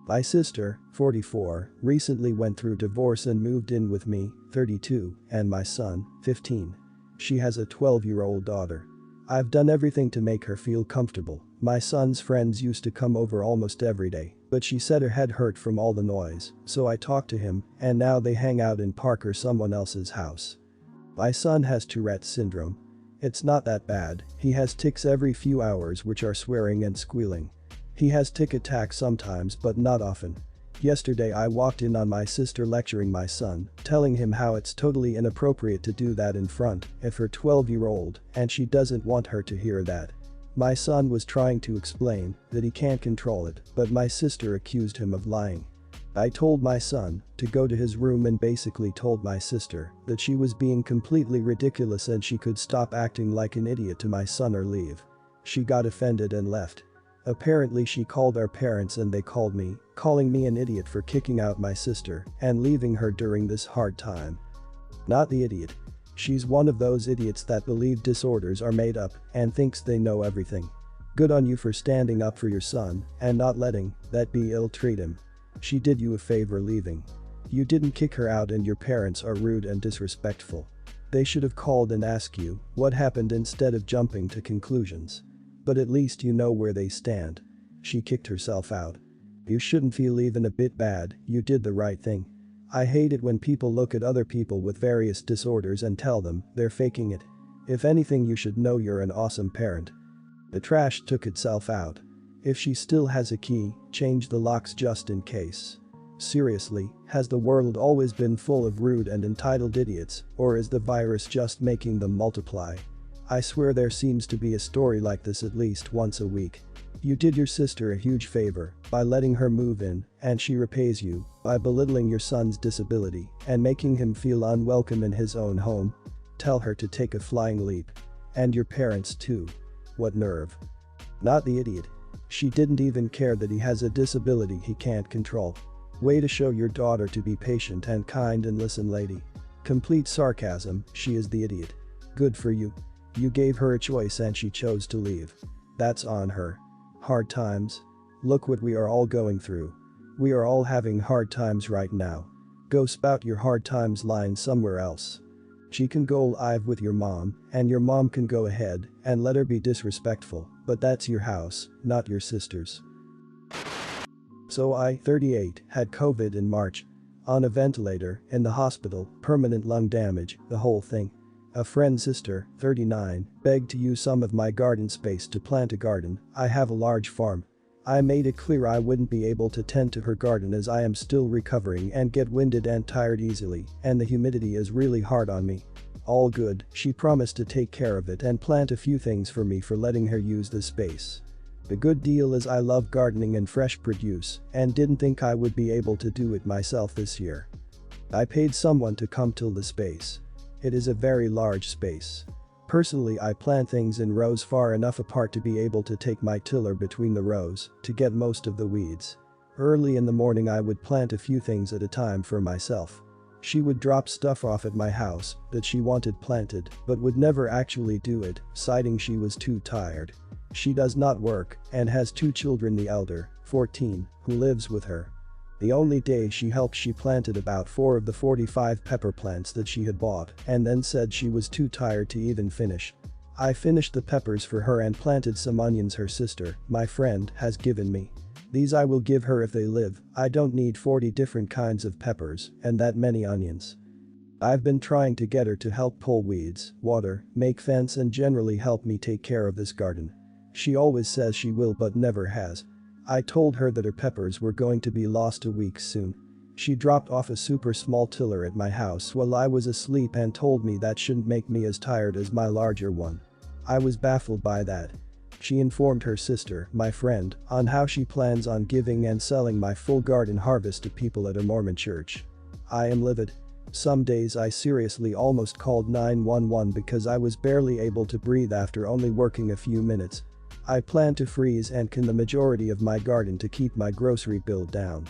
My sister, 44, recently went through divorce and moved in with me, 32, and my son, 15. She has a 12-year-old daughter. I've done everything to make her feel comfortable. My son's friends used to come over almost every day, but she said her head hurt from all the noise, so I talked to him, and now they hang out in park or someone else's house. My son has Tourette's syndrome. It's not that bad, he has tics every few hours which are swearing and squealing. He has tic attacks sometimes but not often. Yesterday I walked in on my sister lecturing my son, telling him how it's totally inappropriate to do that in front of her 12-year-old, and she doesn't want her to hear that. My son was trying to explain that he can't control it, but my sister accused him of lying. I told my son to go to his room and basically told my sister that she was being completely ridiculous and she could stop acting like an idiot to my son or leave. She got offended and left. Apparently she called our parents and they called me, calling me an idiot for kicking out my sister and leaving her during this hard time. Not the idiot. She's one of those idiots that believe disorders are made up and thinks they know everything. Good on you for standing up for your son and not letting that be ill-treat him. She did you a favor leaving. You didn't kick her out and your parents are rude and disrespectful. They should have called and asked you what happened instead of jumping to conclusions. But at least you know where they stand. She kicked herself out. You shouldn't feel even a bit bad, you did the right thing. I hate it when people look at other people with various disorders and tell them they're faking it. If anything, you should know you're an awesome parent. The trash took itself out. If she still has a key, change the locks just in case. Seriously, has the world always been full of rude and entitled idiots, or is the virus just making them multiply? I swear there seems to be a story like this at least once a week. You did your sister a huge favor by letting her move in, and she repays you by belittling your son's disability and making him feel unwelcome in his own home. Tell her to take a flying leap. And your parents too. What nerve. Not the idiot. She didn't even care that he has a disability he can't control. Way to show your daughter to be patient and kind and listen, lady. Complete sarcasm, she is the idiot. Good for you. You gave her a choice and she chose to leave. That's on her. Hard times? Look what we are all going through. We are all having hard times right now. Go spout your hard times line somewhere else. She can go live with your mom, and your mom can go ahead and let her be disrespectful, but that's your house, not your sister's. So I, 38, had COVID in March. On a ventilator, in the hospital, permanent lung damage, the whole thing. A friend's sister, 39, begged to use some of my garden space to plant a garden. I have a large farm. I made it clear I wouldn't be able to tend to her garden as I am still recovering and get winded and tired easily, and the humidity is really hard on me. All good, she promised to take care of it and plant a few things for me for letting her use the space. The good deal is I love gardening and fresh produce and didn't think I would be able to do it myself this year. I paid someone to come till the space. It is a very large space. Personally, I plant things in rows far enough apart to be able to take my tiller between the rows to get most of the weeds. Early in the morning I would plant a few things at a time for myself. She would drop stuff off at my house that she wanted planted but would never actually do it, citing she was too tired. She does not work and has 2 children, the elder, 14, who lives with her. The only day she helped, she planted about 4 of the 45 pepper plants that she had bought and then said she was too tired to even finish. I finished the peppers for her and planted some onions her sister, my friend, has given me. These I will give her if they live. I don't need 40 different kinds of peppers and that many onions. I've been trying to get her to help pull weeds, water, make fence and generally help me take care of this garden. She always says she will but never has. I told her that her peppers were going to be lost a week soon. She dropped off a super small tiller at my house while I was asleep and told me that shouldn't make me as tired as my larger one. I was baffled by that. She informed her sister, my friend, on how she plans on giving and selling my full garden harvest to people at a Mormon church. I am livid. Some days I seriously almost called 911 because I was barely able to breathe after only working a few minutes. I plan to freeze and can the majority of my garden to keep my grocery bill down.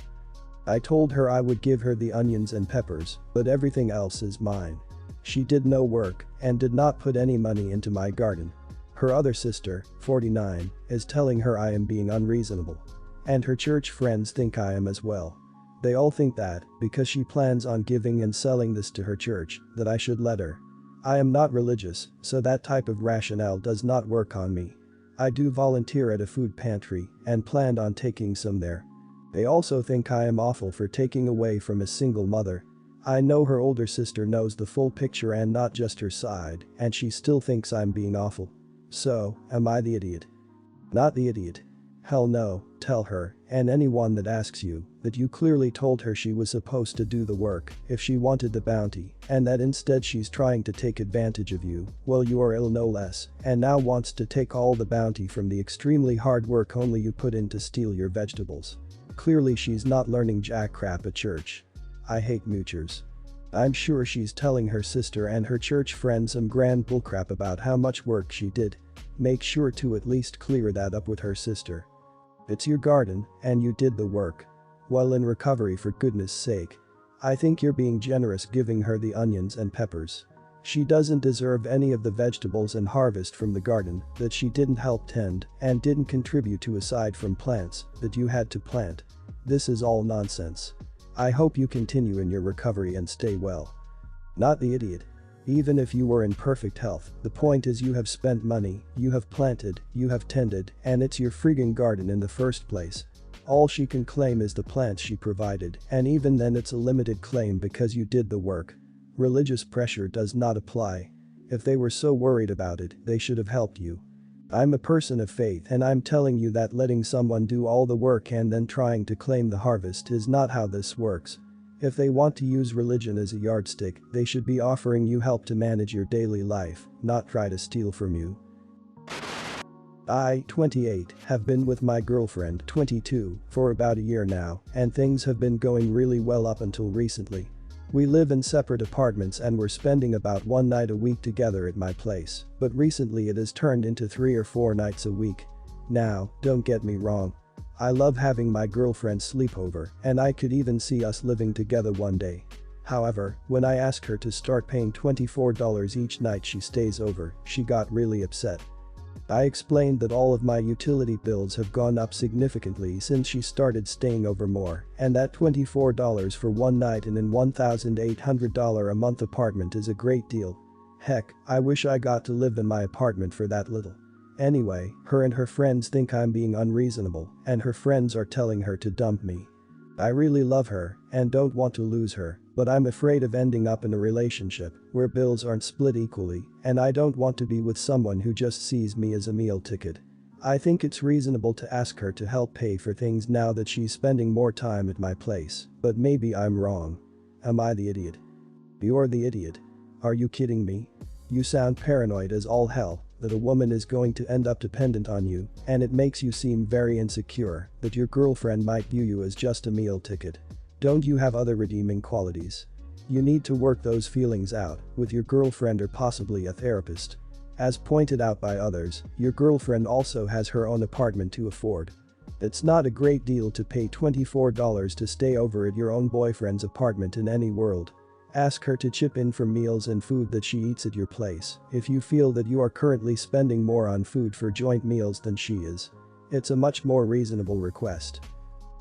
I told her I would give her the onions and peppers, but everything else is mine. She did no work and did not put any money into my garden. Her other sister, 49, is telling her I am being unreasonable. And her church friends think I am as well. They all think that, because she plans on giving and selling this to her church, that I should let her. I am not religious, so that type of rationale does not work on me. I do volunteer at a food pantry and planned on taking some there. They also think I am awful for taking away from a single mother. I know her older sister knows the full picture and not just her side, and she still thinks I'm being awful. So, am I the idiot? Not the idiot. Hell no, tell her, and anyone that asks you, that you clearly told her she was supposed to do the work if she wanted the bounty, and that instead she's trying to take advantage of you, well you are ill no less, and now wants to take all the bounty from the extremely hard work only you put in to steal your vegetables. Clearly she's not learning jack crap at church. I hate moochers. I'm sure she's telling her sister and her church friends some grand bullcrap about how much work she did. Make sure to at least clear that up with her sister. It's your garden, and you did the work. Well, in recovery, for goodness sake. I think you're being generous giving her the onions and peppers. She doesn't deserve any of the vegetables and harvest from the garden that she didn't help tend and didn't contribute to aside from plants that you had to plant. This is all nonsense. I hope you continue in your recovery and stay well. Not the idiot. Even if you were in perfect health, the point is you have spent money, you have planted, you have tended, and it's your friggin' garden in the first place. All she can claim is the plants she provided, and even then it's a limited claim because you did the work. Religious pressure does not apply. If they were so worried about it, they should have helped you. I'm a person of faith and I'm telling you that letting someone do all the work and then trying to claim the harvest is not how this works. If they want to use religion as a yardstick, they should be offering you help to manage your daily life, not try to steal from you. I, 28, have been with my girlfriend, 22, for about a year now, and things have been going really well up until recently. We live in separate apartments and we're spending about one night a week together at my place, but recently it has turned into 3 or 4 nights a week. Now, don't get me wrong. I love having my girlfriend sleep over, and I could even see us living together one day. However, when I ask her to start paying $24 each night she stays over, she got really upset. I explained that all of my utility bills have gone up significantly since she started staying over more, and that $24 for one night in an $1,800 a month apartment is a great deal. Heck, I wish I got to live in my apartment for that little. Anyway, her and her friends think I'm being unreasonable, and her friends are telling her to dump me. I really love her and don't want to lose her, but I'm afraid of ending up in a relationship where bills aren't split equally, and I don't want to be with someone who just sees me as a meal ticket. I think it's reasonable to ask her to help pay for things now that she's spending more time at my place, but maybe I'm wrong. Am I the idiot? You're the idiot. Are you kidding me? You sound paranoid as all hell that a woman is going to end up dependent on you, and it makes you seem very insecure that your girlfriend might view you as just a meal ticket. Don't you have other redeeming qualities? You need to work those feelings out with your girlfriend or possibly a therapist. As pointed out by others, your girlfriend also has her own apartment to afford. It's not a great deal to pay $24 to stay over at your own boyfriend's apartment in any world. Ask her to chip in for meals and food that she eats at your place if you feel that you are currently spending more on food for joint meals than she is. It's a much more reasonable request.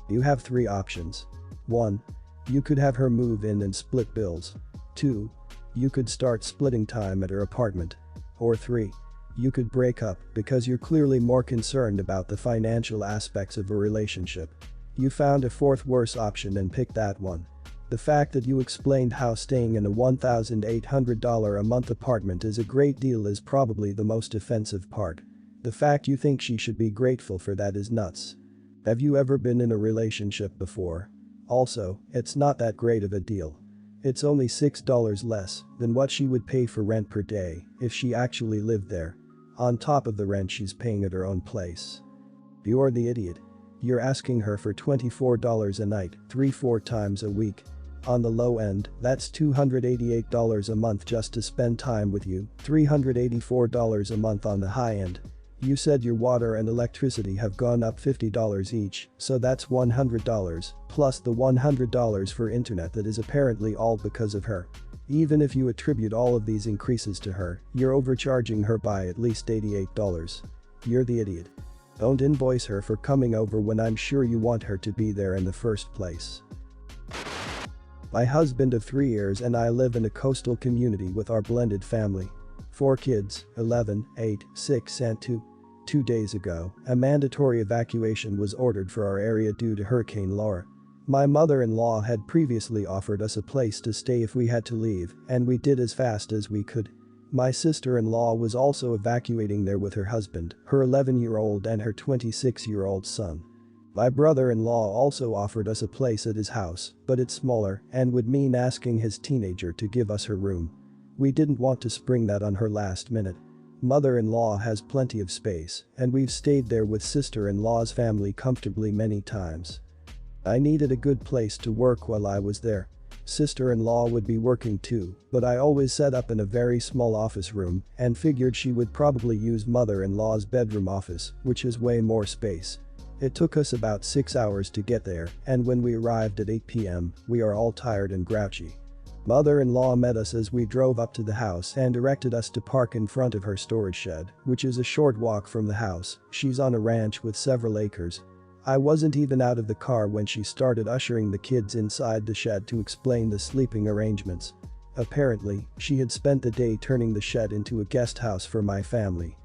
You have 3 options. 1. You could have her move in and split bills. 2. You could start splitting time at her apartment. Or 3. You could break up because you're clearly more concerned about the financial aspects of a relationship. You found a 4th worse option and picked that one. The fact that you explained how staying in a $1,800 a month apartment is a great deal is probably the most offensive part. The fact you think she should be grateful for that is nuts. Have you ever been in a relationship before? Also, it's not that great of a deal. It's only $6 less than what she would pay for rent per day if she actually lived there, on top of the rent she's paying at her own place. You're the idiot. You're asking her for $24 a night, 3-4 times a week. On the low end, that's $288 a month just to spend time with you, $384 a month on the high end. You said your water and electricity have gone up $50 each, so that's $100, plus the $100 for internet that is apparently all because of her. Even if you attribute all of these increases to her, you're overcharging her by at least $88. You're the idiot. Don't invoice her for coming over when I'm sure you want her to be there in the first place. My husband of 3 years and I live in a coastal community with our blended family. 4 kids, 11, 8, 6 and 2. 2 days ago, a mandatory evacuation was ordered for our area due to Hurricane Laura. My mother-in-law had previously offered us a place to stay if we had to leave, and we did as fast as we could. My sister-in-law was also evacuating there with her husband, her 11-year-old and her 26-year-old son. My brother-in-law also offered us a place at his house, but it's smaller and would mean asking his teenager to give us her room. We didn't want to spring that on her last minute. Mother-in-law has plenty of space, and we've stayed there with sister-in-law's family comfortably many times. I needed a good place to work while I was there. Sister-in-law would be working too, but I always set up in a very small office room and figured she would probably use mother-in-law's bedroom office, which has way more space. It took us about 6 hours to get there, and when we arrived at 8 p.m., we are all tired and grouchy. Mother-in-law met us as we drove up to the house and directed us to park in front of her storage shed, which is a short walk from the house. She's on a ranch with several acres. I wasn't even out of the car when she started ushering the kids inside the shed to explain the sleeping arrangements. Apparently, she had spent the day turning the shed into a guest house for my family.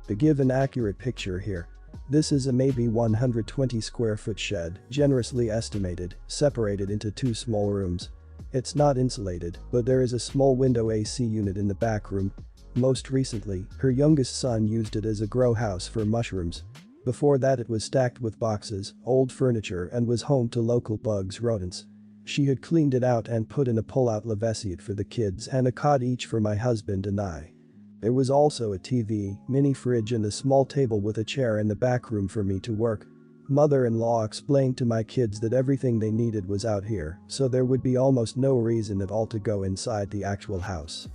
To give an accurate picture here, this is a maybe 120 square foot shed, generously estimated, separated into 2 small rooms. It's not insulated, but there is a small window AC unit in the back room. Most recently, her youngest son used it as a grow house for mushrooms. Before that it was stacked with boxes, old furniture and was home to local bugs rodents. She had cleaned it out and put in a pull-out lavesiette for the kids and a cot each for my husband and I. There was also a TV, mini fridge and a small table with a chair in the back room for me to work. Mother-in-law explained to my kids that everything they needed was out here, so there would be almost no reason at all to go inside the actual house.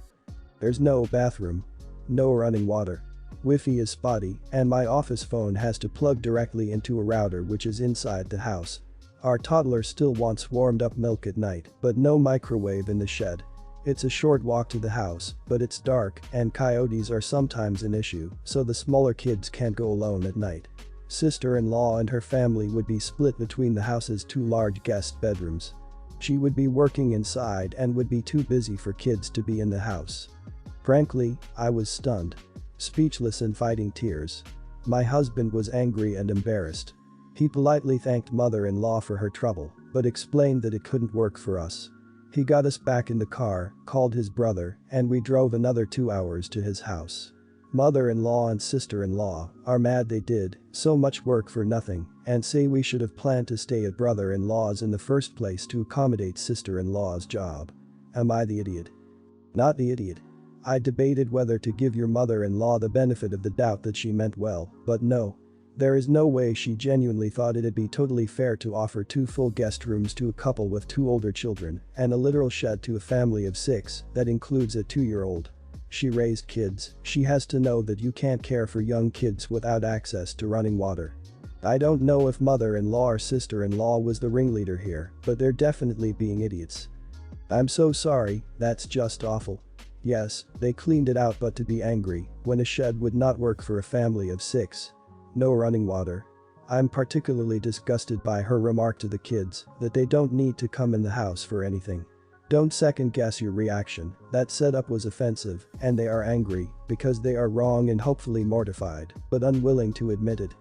There's no bathroom. No running water. Wi-Fi is spotty, and my office phone has to plug directly into a router which is inside the house. Our toddler still wants warmed up milk at night, but no microwave in the shed. It's a short walk to the house, but it's dark and coyotes are sometimes an issue, so the smaller kids can't go alone at night. Sister-in-law and her family would be split between the house's 2 large guest bedrooms. She would be working inside and would be too busy for kids to be in the house. Frankly, I was stunned. Speechless and fighting tears. My husband was angry and embarrassed. He politely thanked mother-in-law for her trouble, but explained that it couldn't work for us. He got us back in the car, called his brother, and we drove another 2 hours to his house. Mother-in-law and sister-in-law are mad they did so much work for nothing and say we should have planned to stay at brother-in-law's in the first place to accommodate sister-in-law's job. Am I the idiot? Not the idiot. I debated whether to give your mother-in-law the benefit of the doubt that she meant well, but no. There is no way she genuinely thought it'd be totally fair to offer 2 full guest rooms to a couple with 2 older children and a literal shed to a family of 6 that includes a 2-year-old. She raised kids, she has to know that you can't care for young kids without access to running water. I don't know if mother-in-law or sister-in-law was the ringleader here, but they're definitely being idiots. I'm so sorry, that's just awful. Yes, they cleaned it out, but to be angry when a shed would not work for a family of 6. No running water. I'm particularly disgusted by her remark to the kids that they don't need to come in the house for anything. Don't second guess your reaction. That setup was offensive and they are angry because they are wrong and hopefully mortified, but unwilling to admit it.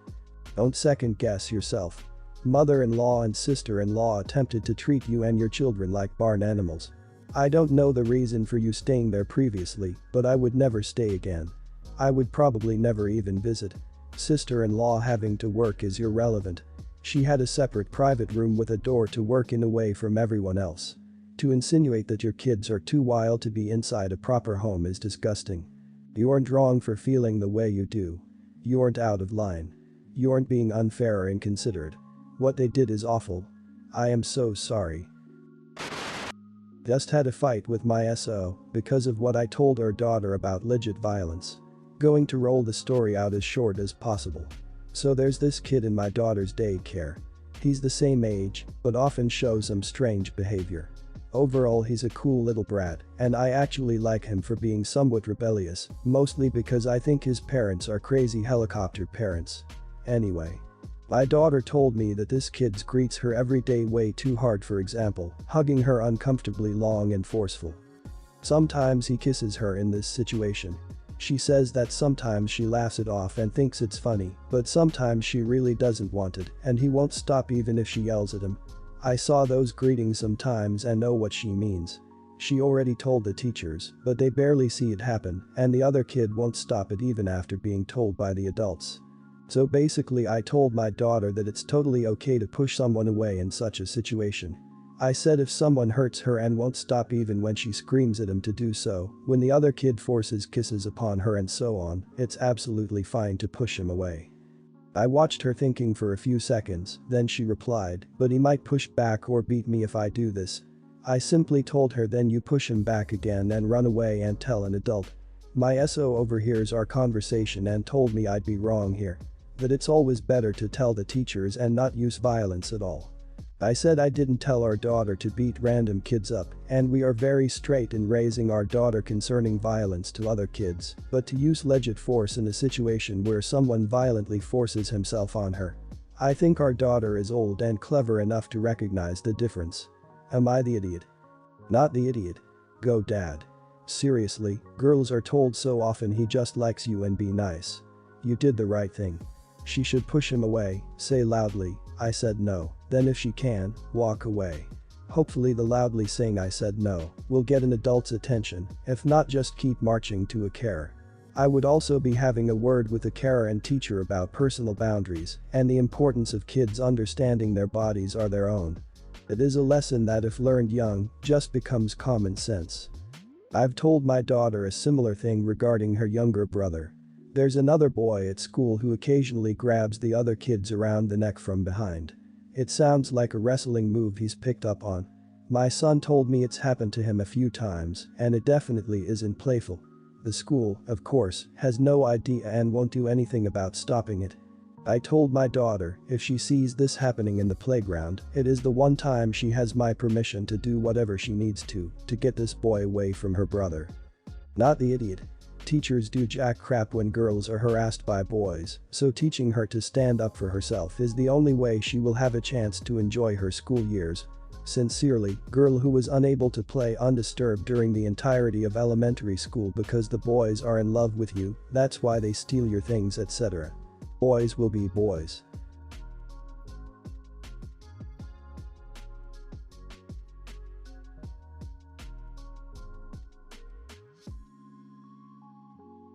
Don't second guess yourself. Mother-in-law and sister-in-law attempted to treat you and your children like barn animals. I don't know the reason for you staying there previously, but I would never stay again. I would probably never even visit. Sister-in-law having to work is irrelevant. She had a separate private room with a door to work in away from everyone else. To insinuate that your kids are too wild to be inside a proper home is disgusting. You aren't wrong for feeling the way you do. You aren't out of line. You aren't being unfair or inconsiderate. What they did is awful. I am so sorry. Just had a fight with my SO because of what I told our daughter about legit violence. Going to roll the story out as short as possible. So there's this kid in my daughter's daycare. He's the same age, but often shows some strange behavior. Overall he's a cool little brat, and I actually like him for being somewhat rebellious, mostly because I think his parents are crazy helicopter parents. Anyway. My daughter told me that this kid greets her every day way too hard, for example, hugging her uncomfortably long and forceful. Sometimes he kisses her in this situation. She says that sometimes she laughs it off and thinks it's funny, but sometimes she really doesn't want it and he won't stop even if she yells at him. I saw those greetings sometimes and know what she means. She already told the teachers, but they barely see it happen and the other kid won't stop it even after being told by the adults. So basically I told my daughter that it's totally okay to push someone away in such a situation. I said if someone hurts her and won't stop even when she screams at him to do so, when the other kid forces kisses upon her and so on, it's absolutely fine to push him away. I watched her thinking for a few seconds, then she replied, but he might push back or beat me if I do this. I simply told her then you push him back again and run away and tell an adult. My SO overhears our conversation and told me I'd be wrong here. That it's always better to tell the teachers and not use violence at all. I said I didn't tell our daughter to beat random kids up, and we are very straight in raising our daughter concerning violence to other kids, but to use legit force in a situation where someone violently forces himself on her. I think our daughter is old and clever enough to recognize the difference. Am I the idiot? Not the idiot. Go dad. Seriously, girls are told so often he just likes you and be nice. You did the right thing. She should push him away, say loudly, I said no, then if she can, walk away. Hopefully the loudly saying I said no will get an adult's attention, if not just keep marching to a carer. I would also be having a word with the carer and teacher about personal boundaries and the importance of kids understanding their bodies are their own. It is a lesson that if learned young, just becomes common sense. I've told my daughter a similar thing regarding her younger brother. There's another boy at school who occasionally grabs the other kids around the neck from behind. It sounds like a wrestling move he's picked up on. My son told me it's happened to him a few times and it definitely isn't playful. The school, of course, has no idea and won't do anything about stopping it. I told my daughter if she sees this happening in the playground, it is the one time she has my permission to do whatever she needs to get this boy away from her brother. Not the idiot. Teachers do jack crap when girls are harassed by boys, so teaching her to stand up for herself is the only way she will have a chance to enjoy her school years. Sincerely, girl who was unable to play undisturbed during the entirety of elementary school because the boys are in love with you, that's why they steal your things etc. Boys will be boys.